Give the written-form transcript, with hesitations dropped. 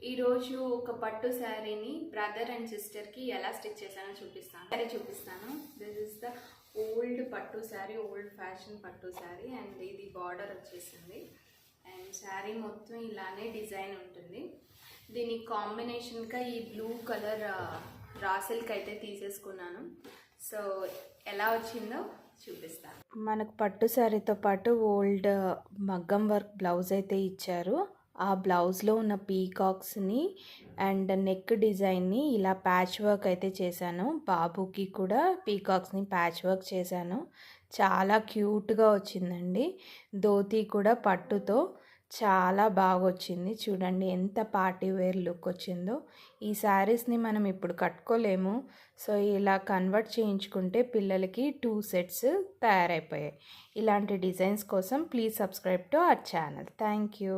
ఈరోజు ఒక పట్టు శారీని బ్రదర్ అండ్ సిస్టర్కి ఎలా స్టిచ్ చేశానో చూపిస్తాను. దిస్ ఇస్ ద ఓల్డ్ పట్టు శారీ, ఓల్డ్ ఫ్యాషన్ పట్టు శారీ. అండ్ ఇది బార్డర్ వచ్చేసింది. అండ్ శారీ మొత్తం ఇలానే డిజైన్ ఉంటుంది. దీని కాంబినేషన్గా ఈ బ్లూ కలర్ రా సిల్క్ అయితే తీసేసుకున్నాను. సో ఎలా వచ్చిందో చూపిస్తాను. మనకు పట్టు శారీతో పాటు ఓల్డ్ మగ్గం వర్క్ బ్లౌజ్ అయితే ఇచ్చారు. ఆ బ్లౌజ్లో ఉన్న పీకాక్స్ని అండ్ నెక్ డిజైన్ని ఇలా ప్యాచ్ వర్క్ అయితే చేశాను. బాబుకి కూడా పీకాక్స్ని ప్యాచ్ వర్క్ చేశాను. చాలా క్యూట్గా వచ్చిందండి. ధోతి కూడా పట్టుతో చాలా బాగా వచ్చింది. చూడండి ఎంత పార్టీ వేర్ లుక్ వచ్చిందో. ఈ శారీస్ని మనం ఇప్పుడు కట్టుకోలేము. సో ఇలా కన్వర్ట్ చేయించుకుంటే పిల్లలకి 2 సెట్స్ తయారైపోయాయి. ఇలాంటి డిజైన్స్ కోసం please subscribe to our channel. Thank you.